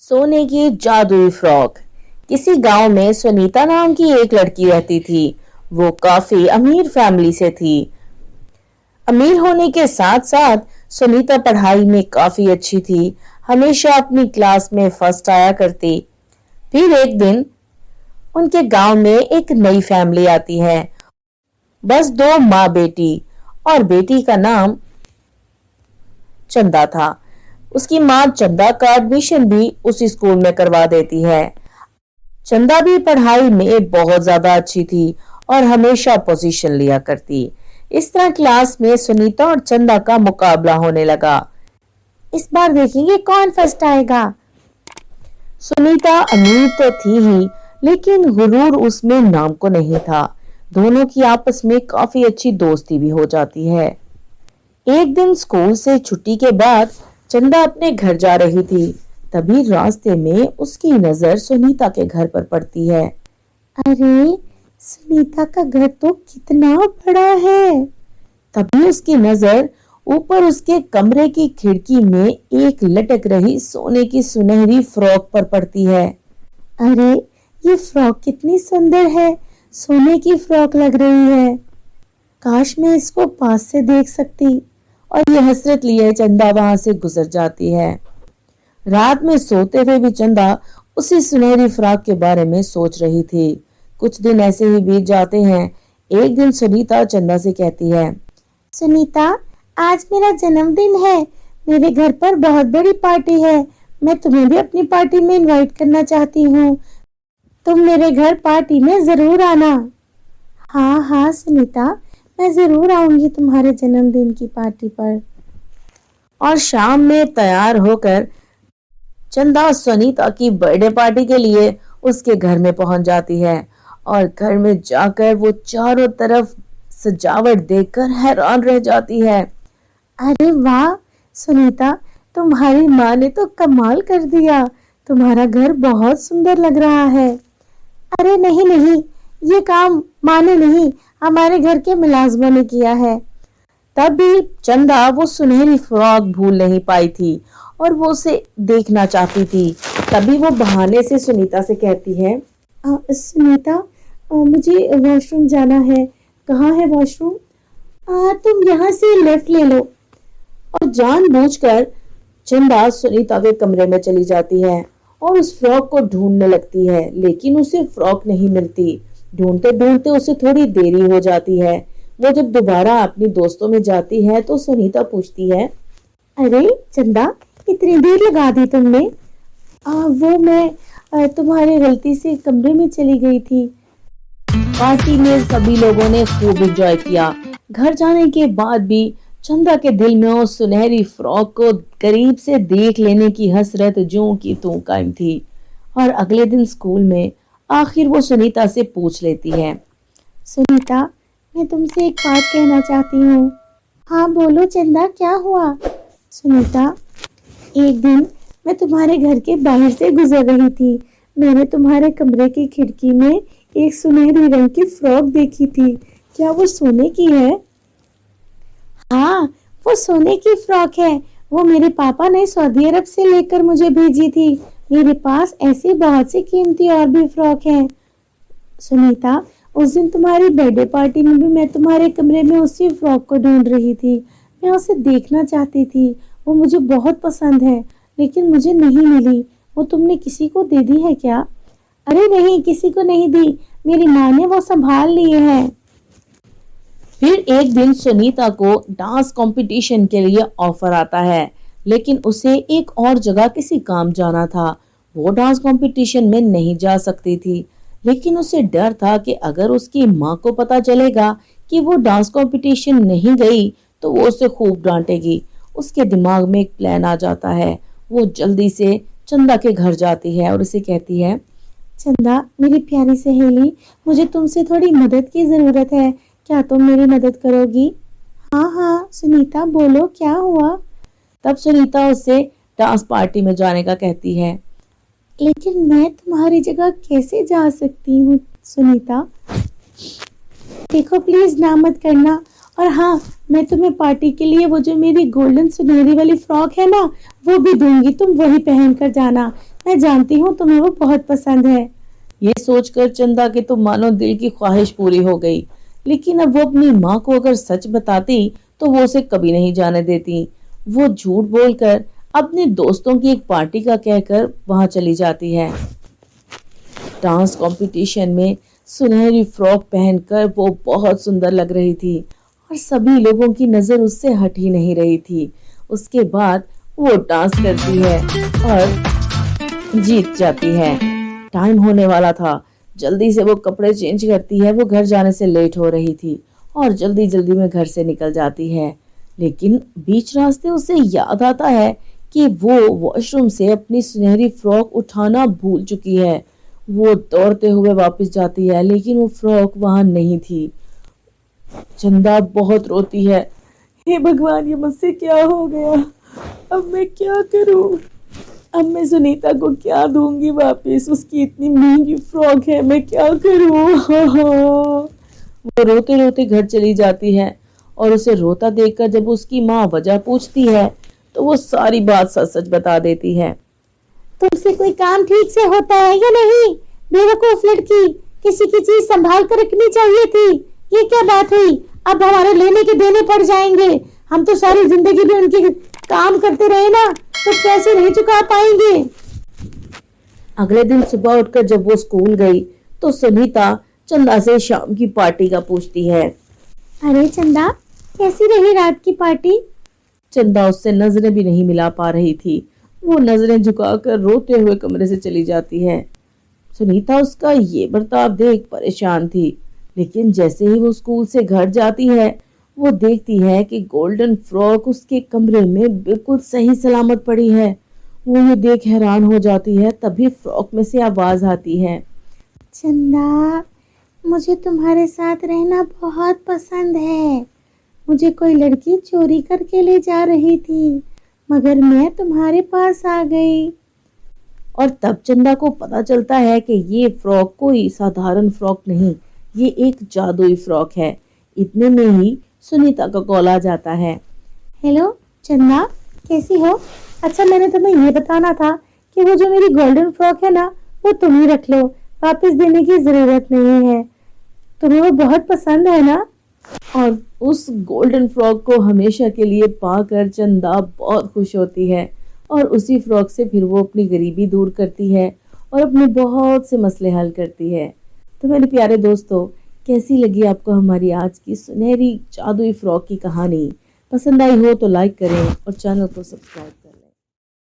सोने की जादुई फ्रॉक। किसी गांव में सुनीता नाम की एक लड़की रहती थी। वो काफी अमीर फैमिली से थी। अमीर होने के साथ साथ सुनीता पढ़ाई में काफी अच्छी थी। हमेशा अपनी क्लास में फर्स्ट आया करती। फिर एक दिन उनके गांव में एक नई फैमिली आती है। बस दो माँ बेटी, और बेटी का नाम चंदा था। उसकी माँ चंदा का एडमिशन भी उसी स्कूल में करवा देती है। चंदा भी पढ़ाई में बहुत ज्यादा अच्छी थी और हमेशा पोजीशन लिया करती। इस तरह क्लास में सुनीता और चंदा का मुकाबला होने लगा। इस बार देखेंगे कौन फर्स्ट आएगा। सुनीता अमीर तो थी ही, लेकिन गुरूर उसमें नाम को नहीं था। दोनों की आपस में काफी अच्छी दोस्ती भी हो जाती है। एक दिन स्कूल से छुट्टी के बाद चंदा अपने घर जा रही थी। तभी रास्ते में उसकी नजर सुनीता के घर पर पड़ती है। अरे, सुनीता का घर तो कितना बड़ा है। तभी उसकी नजर ऊपर उसके कमरे की खिड़की में एक लटक रही सोने की सुनहरी फ्रॉक पर पड़ती है। अरे, ये फ्रॉक कितनी सुंदर है। सोने की फ्रॉक लग रही है। काश मैं इसको पास से देख सकती। और ये हसरत लिए चंदा वहां से गुजर जाती है। रात में सोते हुए भी चंदा उसी सुनहरी फ्रॉक के बारे में सोच रही थी। कुछ दिन ऐसे ही बीत जाते हैं। एक दिन सुनीता चंदा से कहती है, सुनीता, आज मेरा जन्मदिन है। मेरे घर पर बहुत बड़ी पार्टी है। मैं तुम्हें भी अपनी पार्टी में इनवाइट करना चाहती हूँ। तुम मेरे घर पार्टी में जरूर आना। हाँ हाँ सुनीता, मैं जरूर आऊंगी तुम्हारे जन्मदिन की पार्टी पर। और शाम में तैयार होकर चंदा सुनीता की बर्थडे पार्टी के लिए उसके घर में पहुंच जाती है। और घर में जाकर वो चारों तरफ सजावट देखकर हैरान रह जाती है। अरे वाह सुनीता, तुम्हारी माँ ने तो कमाल कर दिया। तुम्हारा घर बहुत सुंदर लग रहा है। अरे नहीं नहीं, ये काम माँ ने नहीं, हमारे घर के मुलाजमों ने किया है। तब भी चंदा वो सुनहरी फ्रॉक भूल नहीं पाई थी और वो उसे देखना चाहती थी। तभी वो बहाने से सुनीता से कहती है, सुनीता, मुझे वॉशरूम जाना है। कहाँ है वॉशरूम? तुम यहाँ से लेफ्ट ले लो। और जानबूझकर चंदा सुनीता के कमरे में चली जाती है और उस फ्रॉक को ढूंढने लगती है, लेकिन उसे फ्रॉक नहीं मिलती। ढूंढते ढूंढते उसे थोड़ी देरी हो जाती है। वो जब दोबारा अपनी दोस्तों में जाती है तो सुनीता पूछती है, अरे चंदा, इतनी देर लगा दी तुमने? वो मैं तुम्हारे गलती से कमरे में चली गई थी। पार्टी में सभी लोगों ने खूब एंजॉय किया। घर जाने के बाद भी चंदा के दिल में उस सुनहरी फ्रॉक को करीब से देख लेने की हसरत ज्यों की त्यों कायम थी। और अगले दिन स्कूल में आखिर वो सुनीता से पूछ लेती है, सुनीता, मैं तुमसे एक बात कहना चाहती हूँ। हाँ बोलो चंदा, क्या हुआ? सुनीता, एक दिन मैं तुम्हारे घर के बाहर से गुजर रही थी। मैंने तुम्हारे कमरे की खिड़की में एक सुनहरी रंग की फ्रॉक देखी थी। क्या वो सोने की है? हाँ, वो सोने की फ्रॉक है। वो मेरे पापा ने सऊदी अरब से लेकर मुझे भेजी थी। मेरे पास ऐसी बहुत सी कीमती और भी फ्रॉक हैं। सुनीता, उस दिन तुम्हारी बर्थडे पार्टी में भी मैं तुम्हारे कमरे में उसी फ्रॉक को ढूंढ रही थी। मैं उसे देखना चाहती थी। वो मुझे बहुत पसंद है, लेकिन मुझे नहीं मिली। वो तुमने किसी को दे दी है क्या? अरे नहीं, किसी को नहीं दी। मेरी माँ ने वो संभाल लिए हैं। फिर एक दिन सुनीता को डांस कंपटीशन के लिए ऑफर आता है, लेकिन उसे एक और जगह किसी काम जाना था। वो डांस कंपटीशन में नहीं जा सकती थी, लेकिन उसे डर था कि अगर उसकी माँ को पता चलेगा कि वो डांस कंपटीशन नहीं गई तो वो उसे खूब डांटेगी। उसके दिमाग में एक प्लान आ जाता है। वो जल्दी से चंदा के घर जाती है और उसे कहती है, चंदा, मेरी प्यारी सहेली, मुझे तुमसे थोड़ी मदद की जरूरत है। क्या तुम मेरी मदद करोगी? हाँ हाँ सुनीता, बोलो क्या हुआ? तब सुनीता उससे डांस पार्टी में जाने का कहती है। लेकिन मैं तुम्हारी जगह कैसे जा सकती हूँ सुनीता? देखो प्लीज ना मत करना। और हाँ, मैं तुम्हें पार्टी के लिए वो जो मेरी गोल्डन सुनहरी वाली फ्रॉक है ना, वो भी दूंगी। तुम वही पहन कर जाना। मैं जानती हूँ तुम्हें वो बहुत पसंद है। ये सोचकर चंदा के तो मानो दिल की ख्वाहिश पूरी हो गई, लेकिन अब वो अपनी माँ को अगर सच बताती तो वो उसे कभी नहीं जाने देती। वो झूठ बोलकर अपने दोस्तों की एक पार्टी का कहकर वहां चली जाती है। डांस कंपटीशन में सुनहरी फ्रॉक पहनकर वो बहुत सुंदर लग रही थी और सभी लोगों की नजर उससे हट ही नहीं रही थी। उसके बाद वो डांस करती है और जीत जाती है। टाइम होने वाला था, जल्दी से वो कपड़े चेंज करती है। वो घर जाने से लेट हो रही थी और जल्दी जल्दी में घर से निकल जाती है, लेकिन बीच रास्ते उसे याद आता है कि वो वॉशरूम से अपनी सुनहरी फ्रॉक उठाना भूल चुकी है। वो दौड़ते हुए वापस जाती है, लेकिन वो फ्रॉक वहां नहीं थी। चंदा बहुत रोती है। हे भगवान, ये मुझसे क्या हो गया? अब मैं क्या करूं? अब मैं सुनीता को क्या दूंगी वापस? उसकी इतनी महंगी फ्रॉक है, मैं क्या करूं? वो रोते रोते घर चली जाती है और उसे रोता देखकर जब उसकी माँ वजह पूछती है तो वो सारी बात सच सच बता देती है। तुमसे कोई काम ठीक से होता है या नहीं? बेवकूफ लड़की, किसी की चीज संभाल कर रखनी चाहिए थी। ये क्या बात हुई? अब हमारे लेने के देने पड़ जाएंगे। हम तो सारी जिंदगी में उनके काम करते रहे ना, तो पैसे नहीं चुका पाएंगे। अगले दिन सुबह उठकर जब वो स्कूल गई तो सुनीता चंदा से शाम की पार्टी का पूछती है। अरे चंदा, कैसी रही रात की पार्टी? चंदा उससे नजरें भी नहीं मिला पा रही थी। वो नजरें झुकाकर रोते हुए कमरे से चली जाती है। सुनीता उसका ये बर्ताव देख परेशान थी, लेकिन जैसे ही वो स्कूल से घर जाती है वो देखती है कि गोल्डन फ्रॉक उसके कमरे में बिल्कुल सही सलामत पड़ी है। वो ये देख हैरान हो जाती है। तभी फ्रॉक में से आवाज आती है। चंदा, मुझे तुम्हारे साथ रहना बहुत पसंद है। मुझे कोई लड़की चोरी करके ले जा रही थी, मगर मैं तुम्हारे पास आ गई। और तब चंदा को पता चलता है कि ये फ्रॉक कोई साधारण फ्रॉक नहीं, ये एक जादुई फ्रॉक है। इतने में ही सुनीता का कॉल आ जाता है। हेलो चंदा, कैसी हो? अच्छा, मैंने तुम्हें ये बताना था कि वो जो मेरी गोल्डन फ्रॉक है ना, वो तुम ही रख लो, वापस देने की जरूरत नहीं है। तुम्हें वो बहुत पसंद है ना? और उस गोल्डन फ्रॉक को हमेशा के लिए पाकर चंदा बहुत खुश होती है और उसी फ्रॉक से फिर वो अपनी गरीबी दूर करती है और अपने बहुत से मसले हल करती है। तो मेरे प्यारे दोस्तों, कैसी लगी आपको हमारी आज की सुनहरी जादुई फ्रॉक की कहानी? पसंद आई हो तो लाइक करें और चैनल को सब्सक्राइब करें।